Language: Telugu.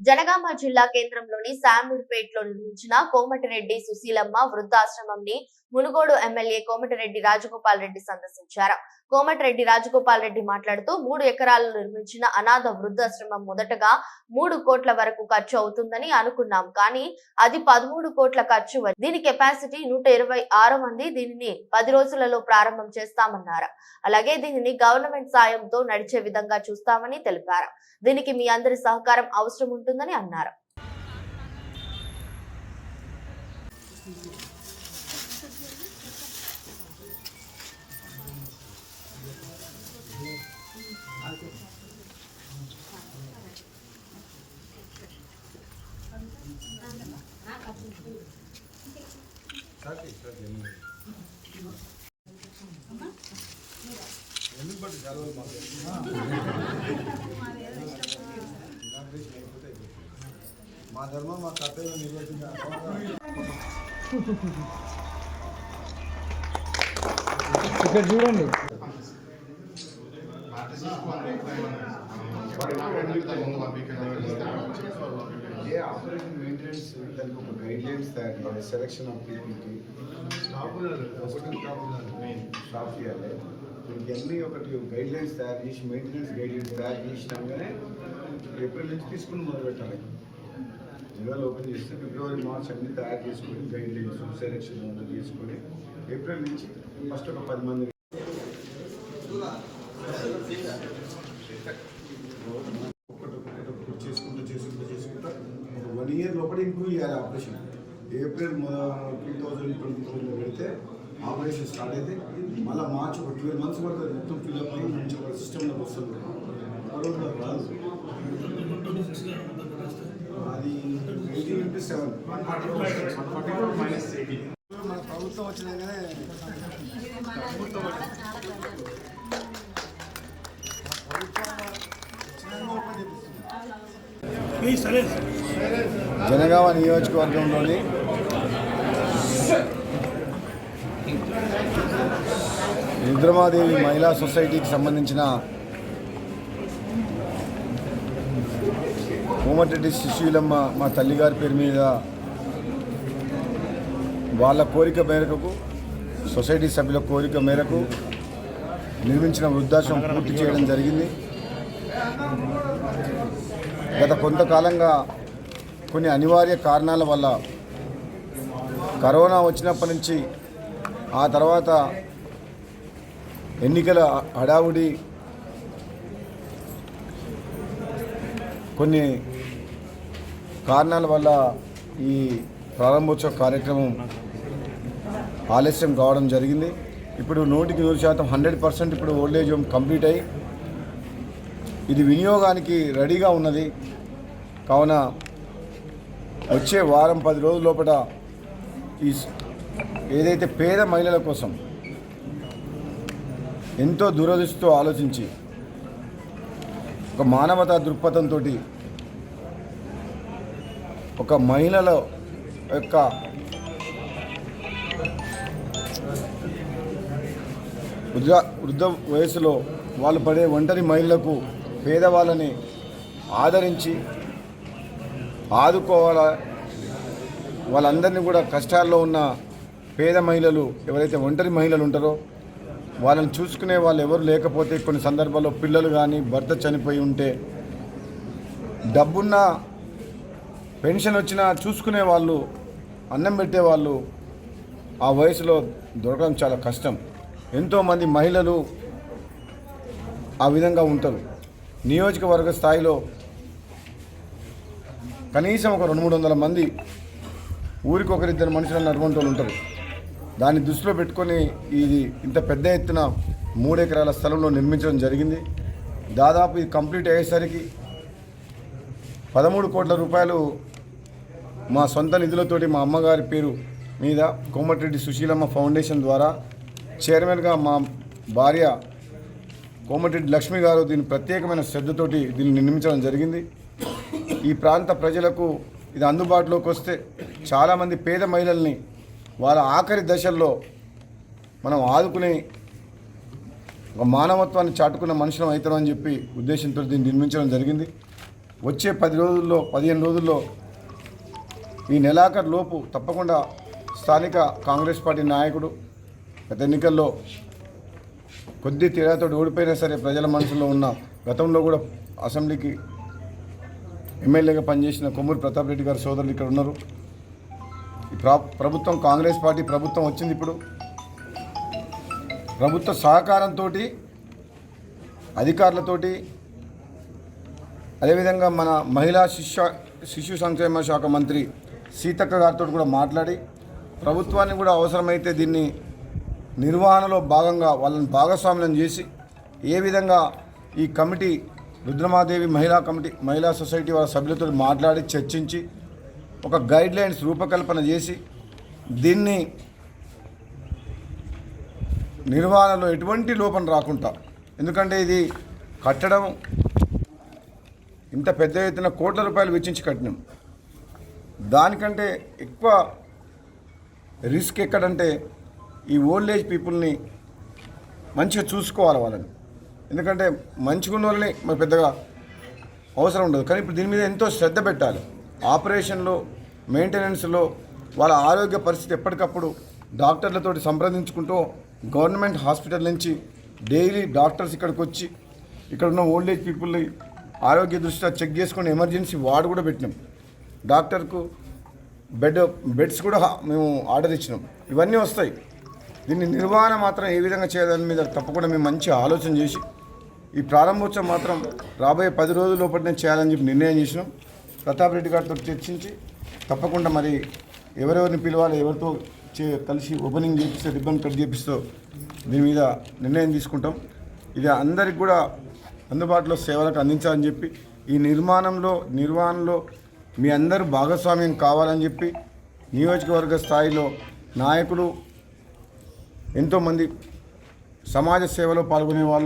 జనగామ జిల్లా కేంద్రంలోని శామూర్పేటలో నిర్మించిన కోమటిరెడ్డి సుశీలమ్మ వృద్ధాశ్రమంని మునుగోడు ఎమ్మెల్యే కోమటిరెడ్డి రాజగోపాల్ రెడ్డి సందర్శించారు. కోమటిరెడ్డి రాజగోపాల్ రెడ్డి మాట్లాడుతూ 3 ఎకరాల్లో నిర్మించిన అనాథ వృద్ధాశ్రమం మొదటగా 3 కోట్ల వరకు ఖర్చు అవుతుందని అనుకున్నాం, కానీ అది 13 కోట్ల ఖర్చు. దీని కెపాసిటీ 126 మంది. దీనిని 10 రోజులలో ప్రారంభం చేస్తామన్నారు. అలాగే దీనిని గవర్నమెంట్ సాయంతో నడిచే విధంగా చూస్తామని తెలిపారు. దీనికి మీ అందరి సహకారం అవసరం ఉంటుందని అన్నారు. మా ధర్మం మా కర్తవ్యం ఇక్కడ చూడండి. ఏ ఆపరేషన్ మెయింటెనెన్స్ దానికి ఒక గైడ్ లైన్స్ తయారు చేయాలి. సెలక్షన్ ఆఫ్ పీపుల్కి స్టాఫ్ ఇవ్వాలి. దీనికి అన్నీ ఒకటి గైడ్ లైన్స్ తయారు చేసి మెయింటెనెన్స్ గైడ్ లైన్స్ తయారు చేసినాకనే ఏప్రిల్ నుంచి తీసుకుని మొదలు పెట్టాలి. ఇవాళ ఓపెన్ చేస్తే ఫిబ్రవరి మార్చ్ అన్ని తయారు చేసుకొని గైడ్ లైన్స్ సెలక్షన్ అంతా చేసుకొని ఏప్రిల్ నుంచి ఫస్ట్ ఒక 10 మంది చేసుకుంటూ ఒక 1 ఇయర్ లోపల ఇంప్రూవ్ చేయాలి ఆపరేషన్. ఏప్రిల్ 2022లో పెడితే ఆపరేషన్ స్టార్ట్ అయితే మళ్ళీ మార్చ్ ఒక 12 మంత్స్ పడుతుంది మొత్తం ఫిల్అప్ అయ్యి మంచి ఒక సిస్టంలోకి వస్తుంది. రాదు అది 18/7 మన ప్రభుత్వం వచ్చినాకనే జనగామ నియోజకవర్గంలోని రుద్రమాదేవి మహిళా సొసైటీకి సంబంధించిన కోమటిరెడ్డి సుశీలమ్మ మా తల్లిగారి పేరు మీద వాళ్ళ కోరిక మేరకు, సొసైటీ సభ్యుల కోరిక మేరకు నిర్మించిన వృద్ధాశ్రమం పూర్తి చేయడం జరిగింది. గత కొంతకాలంగా కొన్ని అనివార్య కారణాల వల్ల కరోనా వచ్చినప్పటి నుంచి ఆ తర్వాత ఎన్నికల హడావుడి, కొన్ని కారణాల వల్ల ఈ ప్రారంభోత్సవ కార్యక్రమం ఆలస్యం కావడం జరిగింది. ఇప్పుడు 100% 100% ఇప్పుడు ఓల్డేజ్ హోమ్ కంప్లీట్ అయ్యి ఇది వినియోగానికి రెడీగా ఉన్నది. కావున వచ్చే వారం 10 రోజుల లోపల ఈ ఏదైతే పేద మహిళల కోసం ఎంతో దూరదృష్టితో ఆలోచించి ఒక మానవతా దృక్పథంతో ఒక మహిళల యొక్క వృద్ధ వయసులో వాళ్ళు పడే ఒంటరి మహిళలకు, పేదవాళ్ళని ఆదరించి ఆదుకోవాలా. వాళ్ళందరినీ కూడా కష్టాల్లో ఉన్న పేద మహిళలు, ఎవరైతే ఒంటరి మహిళలు ఉంటారో వాళ్ళని చూసుకునే వాళ్ళు ఎవరు లేకపోతే, కొన్ని సందర్భాల్లో పిల్లలు కానీ భర్త చనిపోయి ఉంటే, డబ్బున్న పెన్షన్ వచ్చినా చూసుకునే వాళ్ళు, అన్నం పెట్టేవాళ్ళు ఆ వయసులో దొరకడం చాలా కష్టం. ఎంతోమంది మహిళలు ఆ విధంగా ఉంటారు. నియోజకవర్గ స్థాయిలో కనీసం ఒక 200-300 మంది ఊరికి 1-2 మనుషులు అటువంటి వాళ్ళు ఉంటారు. దాన్ని దృష్టిలో పెట్టుకొని ఇది ఇంత పెద్ద ఎత్తున 3 ఎకరాల స్థలంలో నిర్మించడం జరిగింది. దాదాపు ఇది కంప్లీట్ అయ్యేసరికి 13 కోట్ల రూపాయలు మా సొంత నిధులతోటి మా అమ్మగారి పేరు మీద కోమటిరెడ్డి సుశీలమ్మ ఫౌండేషన్ ద్వారా చైర్మన్గా మా భార్య కోమటిరెడ్డి లక్ష్మి గారు దీని ప్రత్యేకమైన శ్రద్ధతోటి దీన్ని నిర్మించడం జరిగింది. ఈ ప్రాంత ప్రజలకు ఇది అందుబాటులోకి వస్తే చాలామంది పేద మహిళల్ని వాళ్ళ ఆఖరి దశల్లో మనం ఆదుకునే ఒక మానవత్వాన్ని చాటుకున్న మనుషులం అవుతామని చెప్పి ఉద్దేశంతో దీన్ని నిర్మించడం జరిగింది. వచ్చే 15 రోజుల్లో ఈ నెలాఖరు లోపు తప్పకుండా స్థానిక కాంగ్రెస్ పార్టీ నాయకుడు గత ఎన్నికల్లో కొద్ది తేడాతో ఓడిపోయినా సరే ప్రజల మనసులో ఉన్న గతంలో కూడా అసెంబ్లీకి ఎమ్మెల్యేగా పనిచేసిన కొమ్మూరి ప్రతాప్ రెడ్డి గారి సోదరులు ఇక్కడ ఉన్నారు. ఈ ప్రభుత్వం కాంగ్రెస్ పార్టీ ప్రభుత్వం వచ్చింది. ఇప్పుడు ప్రభుత్వ సహకారంతో అధికారులతోటి అదేవిధంగా మన మహిళా శిశు సంక్షేమ శాఖ మంత్రి సీతక్క గారితో కూడా మాట్లాడి ప్రభుత్వాన్ని కూడా అవసరమైతే దీన్ని నిర్వహణలో భాగంగా వాళ్ళని భాగస్వామ్యం చేసి ఏ విధంగా ఈ కమిటీ రుద్రమాదేవి మహిళా సొసైటీ వాళ్ళ సభ్యులతో మాట్లాడి చర్చించి ఒక గైడ్ లైన్స్ రూపకల్పన చేసి దీన్ని నిర్వహణలో ఎటువంటి లోపం రాకుండా, ఎందుకంటే ఇది కట్టడం ఇంత పెద్ద ఎత్తున కోట్ల రూపాయలు వెచ్చించి కట్టినాం. దానికంటే ఎక్కువ రిస్క్ ఎక్కడంటే ఈ ఓల్డ్ ఏజ్ పీపుల్ని మంచిగా చూసుకోవాలి వాళ్ళని. ఎందుకంటే మంచిగా ఉన్న వాళ్ళని మరి పెద్దగా అవసరం ఉండదు, కానీ ఇప్పుడు దీని మీద ఎంతో శ్రద్ధ పెట్టాలి. ఆపరేషన్లో మెయింటెనెన్స్లో వాళ్ళ ఆరోగ్య పరిస్థితి ఎప్పటికప్పుడు డాక్టర్లతోటి సంప్రదించుకుంటూ గవర్నమెంట్ హాస్పిటల్ నుంచి డైలీ డాక్టర్స్ ఇక్కడికి వచ్చి ఇక్కడ ఉన్న ఓల్డ్ ఏజ్ పీపుల్ని ఆరోగ్య దృష్ట్యా చెక్ చేసుకుని ఎమర్జెన్సీ వార్డు కూడా పెట్టినాం. డాక్టర్కు బెడ్స్ కూడా మేము ఆర్డర్ ఇచ్చినాం. ఇవన్నీ వస్తాయి. దీన్ని నిర్వహణ మాత్రం ఏ విధంగా చేయాలని మీద తప్పకుండా మేము మంచి ఆలోచన చేసి ఈ ప్రారంభోత్సవం మాత్రం రాబోయే 10 రోజుల లోపలనే చేయాలని చెప్పి నిర్ణయం చేసినాం. ప్రతాప్ రెడ్డి గారితో చర్చించి తప్పకుండా మరి ఎవరెవరిని పిలవాలి, ఎవరితో కలిసి ఓపెనింగ్ చేపిస్తే రిబ్బన్ కట్ చేపిస్తూ దీని మీద నిర్ణయం తీసుకుంటాం. ఇది అందరికి కూడా అందుబాటులో సేవలకు అందించాలని చెప్పి ఈ నిర్వహణలో మీ అందరూ భాగస్వామ్యం కావాలని చెప్పి నియోజకవర్గ స్థాయిలో నాయకులు ఎంతోమంది సమాజ సేవలో పాల్గొనే వాళ్ళు